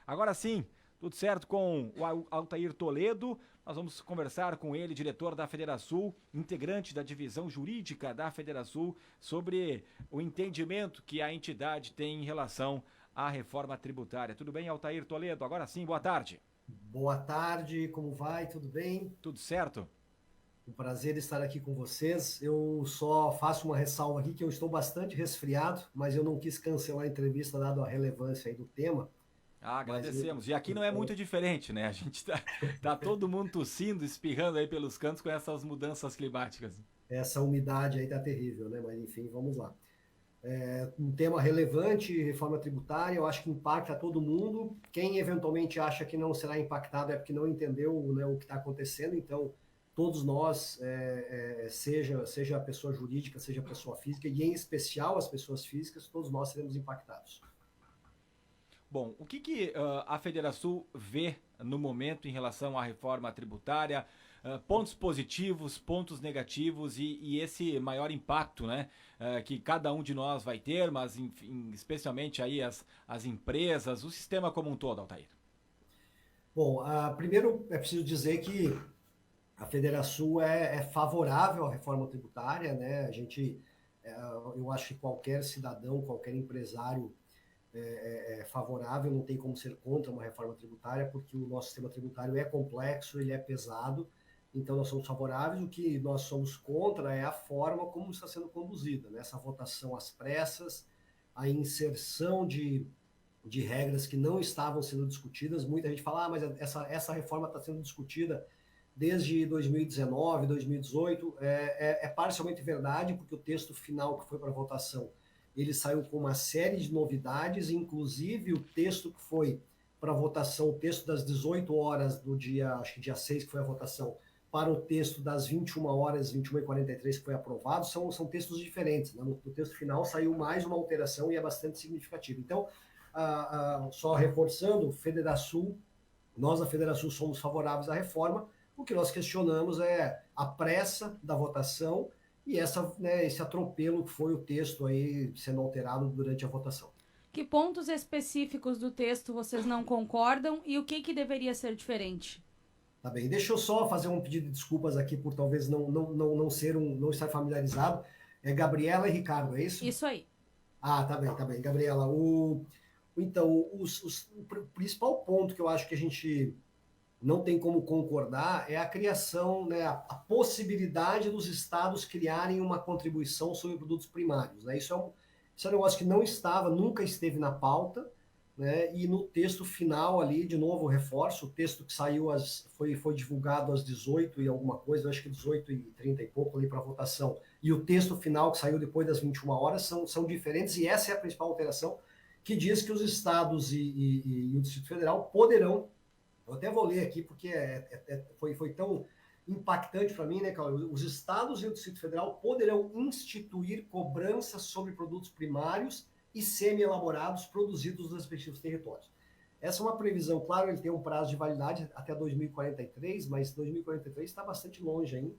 Agora sim, tudo certo com o Altair Toledo. Nós vamos conversar com ele, diretor da Federação, integrante da divisão jurídica da Federação, sobre o entendimento que a entidade tem em relação à reforma tributária. Tudo bem, Altair Toledo? Agora sim, boa tarde. Boa tarde, como vai? Tudo bem? Tudo certo? Um prazer estar aqui com vocês. Eu só faço uma ressalva aqui que eu estou bastante resfriado, mas eu não quis cancelar a entrevista dado a relevância aí do tema. Ah, Mas eu, agradecemos. E aqui não é muito então, diferente, né? A gente tá todo mundo tossindo, espirrando aí pelos cantos com essas mudanças climáticas. essa umidade aí tá terrível, né? Mas enfim, vamos lá. Um tema relevante, reforma tributária, eu acho que impacta todo mundo. Quem eventualmente acha que não será impactado é porque não entendeu, né, o que está acontecendo. Então, todos nós, seja a pessoa jurídica, seja a pessoa física, e em especial as pessoas físicas, todos nós seremos impactados. Bom, o que a Federação vê no momento em relação à reforma tributária? Pontos positivos, pontos negativos e esse maior impacto, né, que cada um de nós vai ter, mas enfim, especialmente aí as empresas, o sistema como um todo, Altair. Bom, primeiro é preciso dizer que a Federação é favorável à reforma tributária, né? Eu acho que qualquer cidadão, qualquer empresário é favorável, não tem como ser contra uma reforma tributária, porque o nosso sistema tributário é complexo, ele é pesado, então nós somos favoráveis. O que nós somos contra é a forma como está sendo conduzida, né? Essa votação às pressas, a inserção de regras que não estavam sendo discutidas. Muita gente fala, mas essa reforma está sendo discutida desde 2019, 2018. É parcialmente verdade, porque o texto final que foi para votação ele saiu com uma série de novidades, inclusive o texto que foi para votação, o texto das 18 horas do dia, acho que dia 6 que foi a votação, para o texto das 21 horas, 21h43 que foi aprovado, são textos diferentes. Né? No texto final saiu mais uma alteração e é bastante significativa. Então, só reforçando, Federação, nós da Federação somos favoráveis à reforma. O que nós questionamos é a pressa da votação e esse atropelo que foi o texto aí sendo alterado durante a votação. Que pontos específicos do texto vocês não concordam e o que deveria ser diferente? Tá bem, deixa eu só fazer um pedido de desculpas aqui por talvez não estar familiarizado. É Gabriela e Ricardo, é isso? Isso aí. Tá bem, Gabriela. Então, o principal ponto que eu acho que a gente não tem como concordar é a criação, né, a possibilidade dos estados criarem uma contribuição sobre produtos primários. Né? Isso é um negócio que não estava, nunca esteve na pauta, né? E no texto final ali, de novo, reforço, o texto que saiu, foi divulgado às 18 e alguma coisa, eu acho que 18h30 e pouco ali para votação, e o texto final que saiu depois das 21 horas são diferentes, e essa é a principal alteração, que diz que os estados e o Distrito Federal poderão. Eu até vou ler aqui, porque foi tão impactante para mim, né, Carlos? Os estados e o Distrito Federal poderão instituir cobranças sobre produtos primários e semi-elaborados produzidos nos respectivos territórios. Essa é uma previsão, claro, ele tem um prazo de validade até 2043, mas 2043 está bastante longe ainda.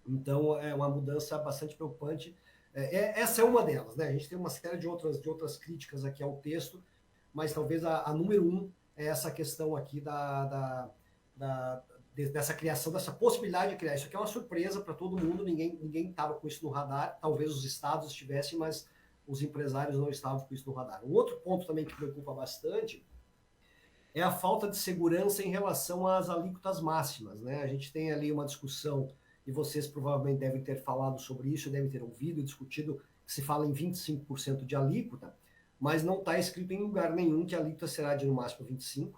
Então, é uma mudança bastante preocupante. Essa é uma delas, né? A gente tem uma série de outras críticas aqui ao texto, mas talvez a número um é essa questão aqui dessa criação, dessa possibilidade de criar. Isso aqui é uma surpresa para todo mundo, ninguém estava com isso no radar, talvez os estados estivessem, mas os empresários não estavam com isso no radar. Um outro ponto também que preocupa bastante é a falta de segurança em relação às alíquotas máximas. Né? A gente tem ali uma discussão, e vocês provavelmente devem ter falado sobre isso, devem ter ouvido e discutido, que se fala em 25% de alíquota, mas não está escrito em lugar nenhum que a alíquota será de no máximo 25%.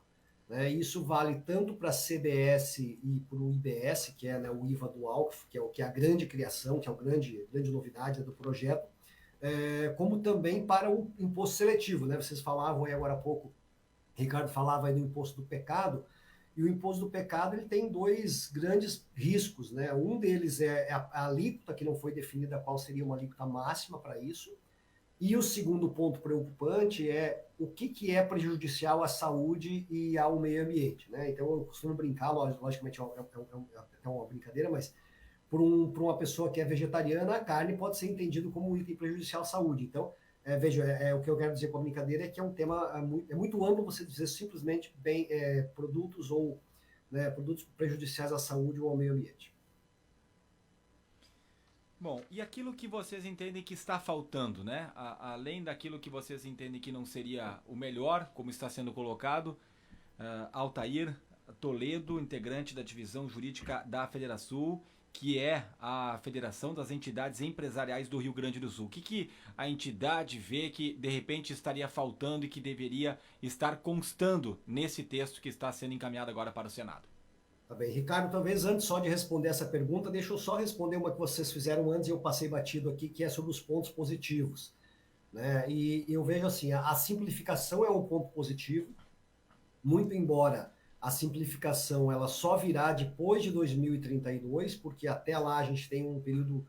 Né? Isso vale tanto para a CBS e para o IBS, que é, né, o IVA dual, que é a grande criação, que é a grande novidade do projeto, como também para o imposto seletivo. Né? Vocês falavam aí agora há pouco, Ricardo falava aí do imposto do pecado, e o imposto do pecado ele tem dois grandes riscos. Né? Um deles é a alíquota, que não foi definida qual seria uma alíquota máxima para isso, e o segundo ponto preocupante é o que é prejudicial à saúde e ao meio ambiente. Né? Então, eu costumo brincar, logicamente é uma brincadeira, mas por uma pessoa que é vegetariana, a carne pode ser entendida como um item prejudicial à saúde. Então, veja, o que eu quero dizer com a brincadeira é que é um tema muito amplo você dizer simplesmente produtos ou, né, produtos prejudiciais à saúde ou ao meio ambiente. Bom, e aquilo que vocês entendem que está faltando, né? Além daquilo que vocês entendem que não seria o melhor, como está sendo colocado, Altair Toledo, integrante da divisão jurídica da Federação, que é a Federação das Entidades Empresariais do Rio Grande do Sul. O que a entidade vê que de repente estaria faltando e que deveria estar constando nesse texto que está sendo encaminhado agora para o Senado? Tá bem, Ricardo, talvez antes só de responder essa pergunta, deixa eu só responder uma que vocês fizeram antes e eu passei batido aqui, que é sobre os pontos positivos, né? E eu vejo assim, a simplificação é um ponto positivo, muito embora a simplificação ela só virá depois de 2032, porque até lá a gente tem um período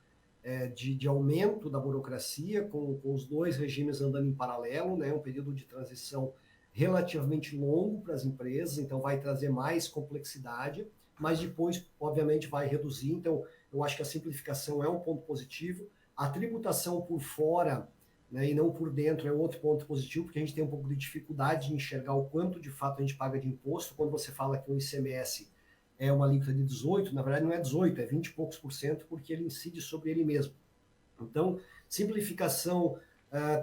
de aumento da burocracia, com os dois regimes andando em paralelo, né? Um período de transição relativamente longo para as empresas, então vai trazer mais complexidade, mas depois, obviamente, vai reduzir. Então, eu acho que a simplificação é um ponto positivo. A tributação por fora, né, e não por dentro é outro ponto positivo, porque a gente tem um pouco de dificuldade de enxergar o quanto de fato a gente paga de imposto. Quando você fala que o ICMS é uma alíquota de 18%, na verdade não é 18%, é 20 e poucos por cento, porque ele incide sobre ele mesmo. Então, simplificação,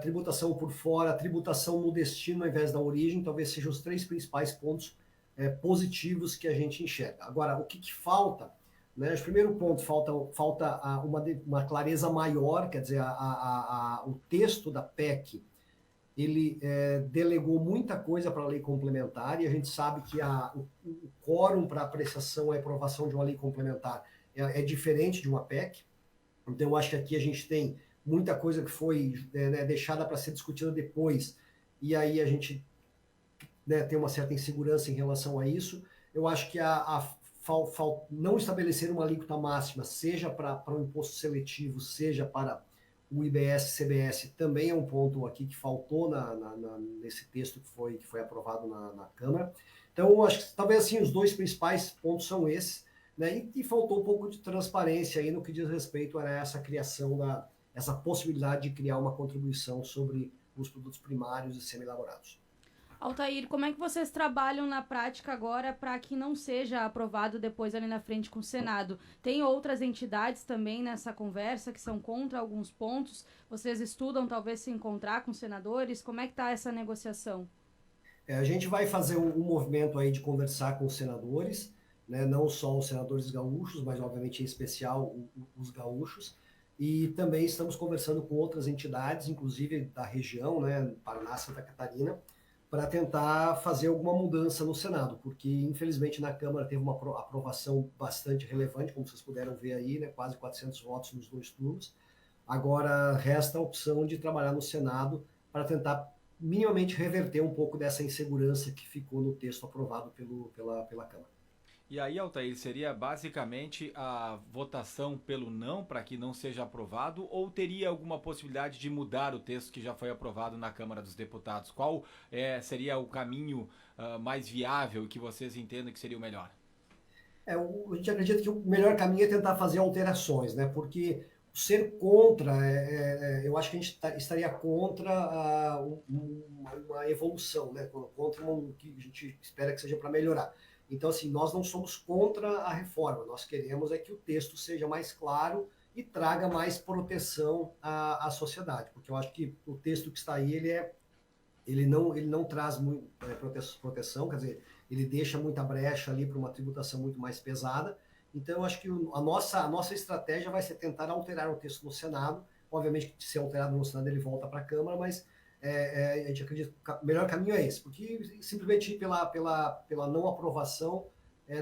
tributação por fora, tributação no destino ao invés da origem, talvez sejam os três principais pontos positivos que a gente enxerga. Agora, o que falta? Né? O primeiro ponto, falta uma clareza maior, quer dizer, o texto da PEC, ele delegou muita coisa para a lei complementar, e a gente sabe que o quórum para apreciação e aprovação de uma lei complementar é diferente de uma PEC. Então, eu acho que aqui a gente tem muita coisa que foi deixada para ser discutida depois, e aí a gente tem uma certa insegurança em relação a isso. Eu acho que não estabelecer uma alíquota máxima, seja para o imposto seletivo, seja para o IBS, CBS, também é um ponto aqui que faltou nesse texto que foi aprovado na Câmara. Então, eu acho que talvez assim, os dois principais pontos são esses, né? E faltou um pouco de transparência aí no que diz respeito a essa criação essa possibilidade de criar uma contribuição sobre os produtos primários e semi-elaborados. Altair, como é que vocês trabalham na prática agora para que não seja aprovado depois ali na frente com o Senado? Tem outras entidades também nessa conversa que são contra alguns pontos? Vocês estudam talvez se encontrar com senadores? Como é que está essa negociação? A gente vai fazer um movimento aí de conversar com os senadores, né? Não só os senadores gaúchos, mas obviamente em especial os gaúchos. E também estamos conversando com outras entidades, inclusive da região, né? Paraná, Santa Catarina, para tentar fazer alguma mudança no Senado, porque infelizmente na Câmara teve uma aprovação bastante relevante, como vocês puderam ver aí, né, quase 400 votos nos dois turnos. Agora resta a opção de trabalhar no Senado para tentar minimamente reverter um pouco dessa insegurança que ficou no texto aprovado pela Câmara. E aí, Altair, seria basicamente a votação pelo não para que não seja aprovado, ou teria alguma possibilidade de mudar o texto que já foi aprovado na Câmara dos Deputados? Qual seria o caminho mais viável e que vocês entendem que seria o melhor? A gente acredita que o melhor caminho é tentar fazer alterações, né? Porque ser contra, eu acho que a gente estaria contra uma evolução, né? Contra o que a gente espera que seja para melhorar. Então, assim, nós não somos contra a reforma, nós queremos que o texto seja mais claro e traga mais proteção à sociedade, porque eu acho que o texto que está aí, ele não traz muito, proteção, quer dizer, ele deixa muita brecha ali para uma tributação muito mais pesada. Então, eu acho que a nossa estratégia vai ser tentar alterar o texto no Senado. Obviamente, que se alterado no Senado, ele volta para a Câmara, mas a gente acredita que o melhor caminho é esse, porque simplesmente pela não aprovação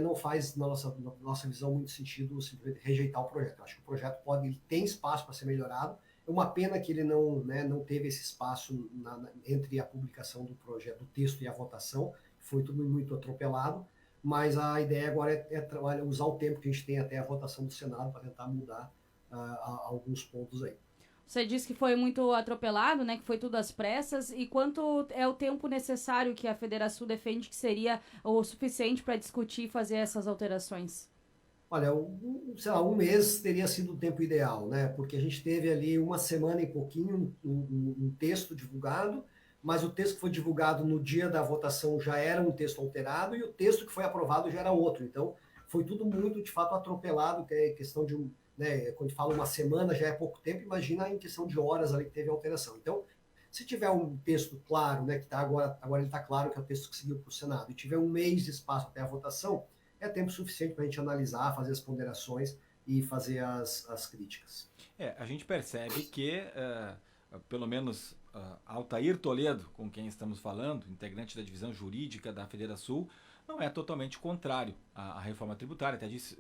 não faz, na nossa visão, muito sentido simplesmente rejeitar o projeto. Eu acho que o projeto ele tem espaço para ser melhorado. É uma pena que ele não teve esse espaço entre a publicação do projeto, do texto e a votação. Foi tudo muito atropelado, mas a ideia agora é usar o tempo que a gente tem até a votação do Senado para tentar mudar alguns pontos aí. Você disse que foi muito atropelado, né? Que foi tudo às pressas. E quanto é o tempo necessário que a Federação defende que seria o suficiente para discutir e fazer essas alterações? Olha, sei lá, um mês teria sido o tempo ideal, né? Porque a gente teve ali uma semana e pouquinho um texto divulgado, mas o texto que foi divulgado no dia da votação já era um texto alterado e o texto que foi aprovado já era outro. Então, foi tudo muito, de fato, atropelado, que é questão de né, quando fala uma semana já é pouco tempo, imagina em questão de horas ali que teve alteração. Então, se tiver um texto claro, né, que tá agora ele está claro que é o texto que seguiu para o Senado, e tiver um mês de espaço até a votação, é tempo suficiente para a gente analisar, fazer as ponderações e fazer as críticas. A gente percebe que, pelo menos, Altair Toledo, com quem estamos falando, integrante da divisão jurídica da Federação, não é totalmente contrário à reforma tributária. Até disse,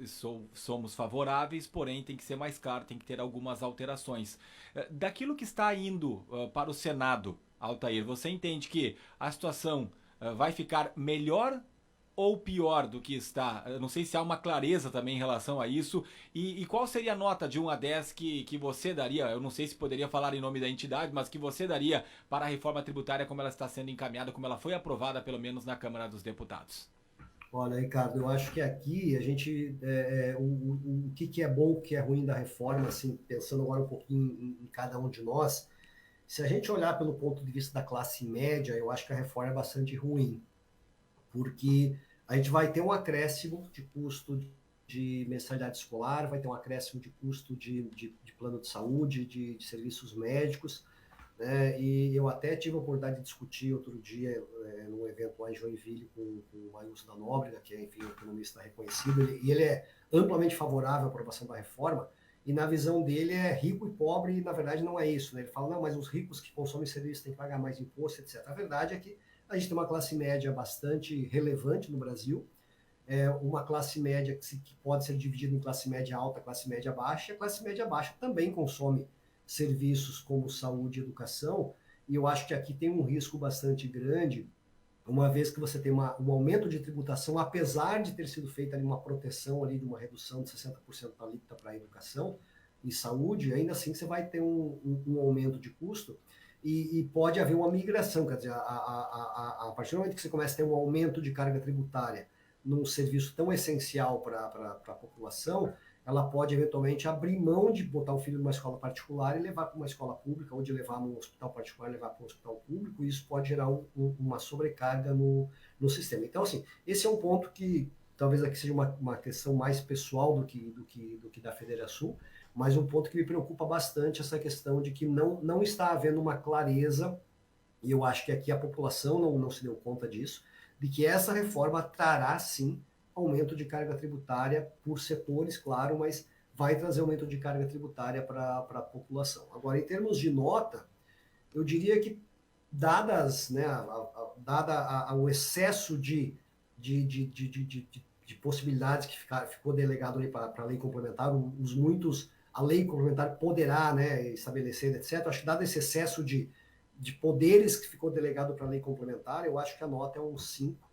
somos favoráveis, porém tem que ser mais claro, tem que ter algumas alterações. Daquilo que está indo para o Senado, Altair, você entende que a situação vai ficar melhor ou pior do que está? Eu não sei se há uma clareza também em relação a isso. E qual seria a nota de 1 a 10 que você daria? Eu não sei se poderia falar em nome da entidade, mas que você daria para a reforma tributária como ela está sendo encaminhada, como ela foi aprovada, pelo menos na Câmara dos Deputados. Olha, Ricardo, eu acho que aqui a gente, o que é bom, o que é ruim da reforma, assim, pensando agora um pouquinho em cada um de nós, se a gente olhar pelo ponto de vista da classe média, eu acho que a reforma é bastante ruim, porque a gente vai ter um acréscimo de custo de mensalidade escolar, vai ter um acréscimo de custo de plano de saúde, de serviços médicos, né? E eu até tive a oportunidade de discutir outro dia, num evento lá em Joinville, com o Ailson da Nóbrega, que é, enfim, um economista reconhecido, e ele é amplamente favorável à aprovação da reforma, e na visão dele é rico e pobre, e na verdade não é isso, né? Ele fala, não, mas os ricos que consomem serviço têm que pagar mais imposto, etc. A verdade é que a gente tem uma classe média bastante relevante no Brasil, uma classe média que pode ser dividida em classe média alta, classe média baixa, e a classe média baixa também consome serviços como saúde e educação, e eu acho que aqui tem um risco bastante grande, uma vez que você tem um aumento de tributação, apesar de ter sido feita ali uma proteção ali de uma redução de 60% da alíquota para a educação e saúde, ainda assim você vai ter um aumento de custo e pode haver uma migração, quer dizer, a partir do momento que você começa a ter um aumento de carga tributária num serviço tão essencial para a população, ela pode eventualmente abrir mão de botar o filho numa escola particular e levar para uma escola pública, ou de levar num hospital particular e levar para um hospital público, e isso pode gerar uma sobrecarga no sistema. Então, assim, esse é um ponto que talvez aqui seja uma questão mais pessoal do que da Federação, mas um ponto que me preocupa bastante, essa questão de que não está havendo uma clareza, e eu acho que aqui a população não se deu conta disso, de que essa reforma trará, sim, aumento de carga tributária por setores, claro, mas vai trazer aumento de carga tributária para a população. Agora, em termos de nota, eu diria que, dadas, né, dada o excesso de possibilidades que ficou delegado ali para a lei complementar, a lei complementar poderá, né, estabelecer, etc. Acho que dado esse excesso de poderes que ficou delegado para a lei complementar, eu acho que a nota é um 5,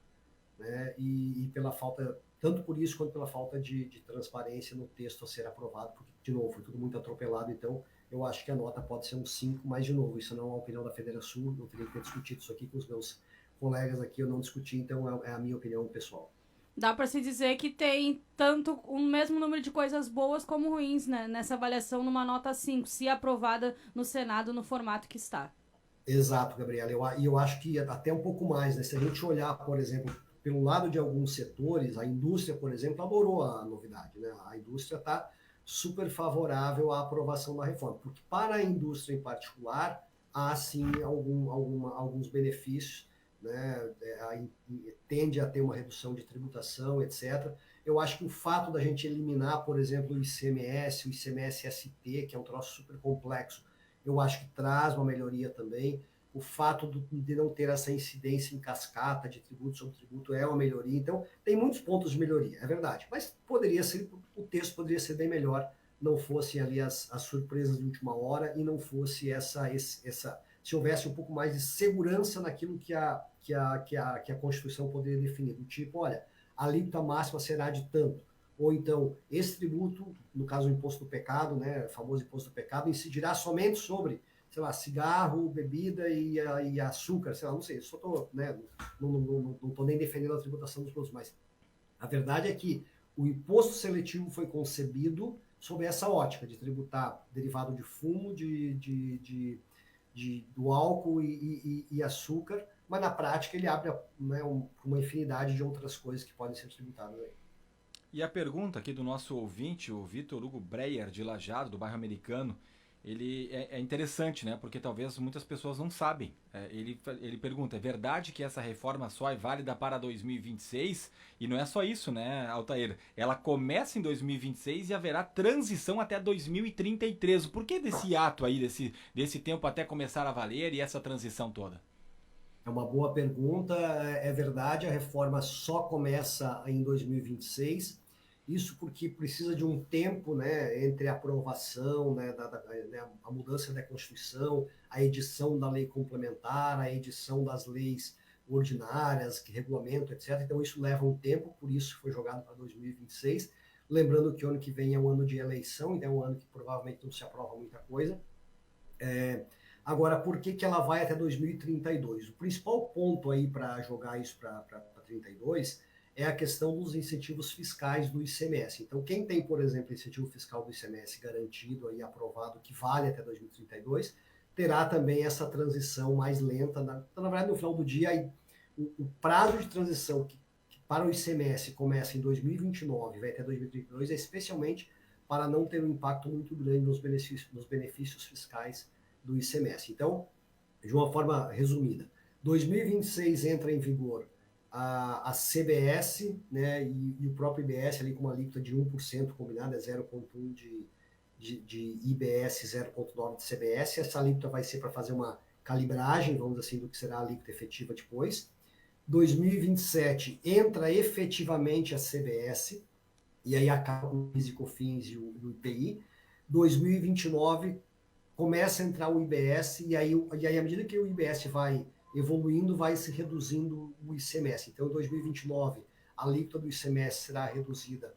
né, e pela falta, tanto por isso quanto pela falta de transparência no texto a ser aprovado, porque, de novo, foi tudo muito atropelado, então eu acho que a nota pode ser um 5, mas, de novo, isso não é a opinião da Federação, eu teria que ter discutido isso aqui com os meus colegas aqui, eu não discuti, então é a minha opinião pessoal. Dá para se dizer que tem tanto o mesmo número de coisas boas como ruins, né, nessa avaliação numa nota 5, se aprovada no Senado no formato que está. Exato, Gabriela, e eu acho que até um pouco mais, né? Se a gente olhar, por exemplo, pelo lado de alguns setores, a indústria, por exemplo, adorou a novidade, né? A indústria está super favorável à aprovação da reforma, porque para a indústria em particular, há sim alguns benefícios, né? Tende a ter uma redução de tributação, etc. Eu acho que o fato da gente eliminar, por exemplo, o ICMS-ST, que é um troço super complexo, eu acho que traz uma melhoria também. O fato de não ter essa incidência em cascata de tributo sobre tributo é uma melhoria. Então, tem muitos pontos de melhoria, é verdade. Mas o texto poderia ser bem melhor, não fossem ali as surpresas de última hora e não fosse se houvesse um pouco mais de segurança naquilo que a Constituição poderia definir. Do tipo, olha, a alíquota máxima será de tanto. Ou então, esse tributo, no caso do imposto do pecado, né, o famoso imposto do pecado, incidirá somente sobre, sei lá, cigarro, bebida e açúcar, sei lá, não sei, não estou nem defendendo a tributação dos produtos, mas a verdade é que O imposto seletivo foi concebido sob essa ótica de tributar derivado de fumo, do álcool e açúcar, mas na prática ele abre, né, uma infinidade de outras coisas que podem ser tributadas aí. E a pergunta aqui do nosso ouvinte, o Vitor Hugo Breyer, de Lajeado, do bairro Americano, ele é interessante, né? Porque talvez muitas pessoas não sabem. Ele pergunta, é verdade que essa reforma só é válida para 2026? E não é só isso, né, Altair? Ela começa em 2026 e haverá transição até 2033. Por que desse ato aí, desse tempo até começar a valer e essa transição toda? É uma boa pergunta. É verdade, a reforma só começa em 2026. Isso porque precisa de um tempo, né, entre a aprovação, né, a mudança da Constituição, a edição da lei complementar, a edição das leis ordinárias, que regulamento, etc. Então isso leva um tempo, por isso foi jogado para 2026. Lembrando que o ano que vem é um ano de eleição, então é um ano que provavelmente não se aprova muita coisa. Agora, por que ela vai até 2032? O principal ponto aí para jogar isso para 32 é a questão dos incentivos fiscais do ICMS. Então, quem tem, por exemplo, incentivo fiscal do ICMS garantido e aprovado, que vale até 2032, terá também essa transição mais lenta. Então, na verdade, no final do dia, o prazo de transição que para o ICMS começa em 2029 e vai até 2032 é especialmente para não ter um impacto muito grande nos benefícios fiscais do ICMS. Então, de uma forma resumida, 2026 entra em vigor a CBS, né, e o próprio IBS ali com uma alíquota de 1% combinada, 0,1% de IBS, 0,9% de CBS. Essa alíquota vai ser para fazer uma calibragem, vamos dizer assim, do que será a alíquota efetiva depois. 2027 entra efetivamente a CBS, e aí acaba com o PIS e COFINS e o IPI. 2029 começa a entrar o IBS, e aí à medida que o IBS vai evoluindo, vai se reduzindo o ICMS. Então, em 2029, a alíquota do ICMS será reduzida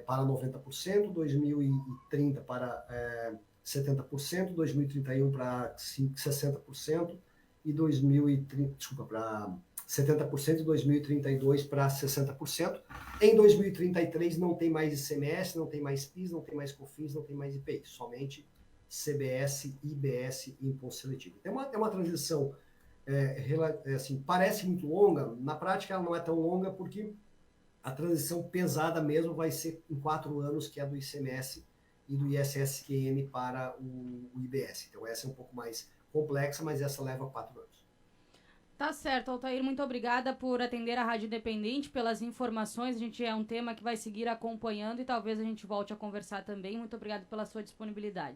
para 90%, 2030 para 70%, 2031 para 60%, e 2030, para 70% e 2032 para 60%. Em 2033 não tem mais ICMS, não tem mais PIS, não tem mais COFINS, não tem mais IPI, somente CBS, IBS e imposto seletivo. É uma transição, assim, parece muito longa, na prática ela não é tão longa porque a transição pesada mesmo vai ser em 4 anos, que é do ICMS e do ISSQN para o IBS. Então essa é um pouco mais complexa, mas essa leva 4 anos. Tá certo, Altair, muito obrigada por atender a Rádio Independente, pelas informações. A gente é um tema que vai seguir acompanhando e talvez a gente volte a conversar também. Muito obrigada pela sua disponibilidade.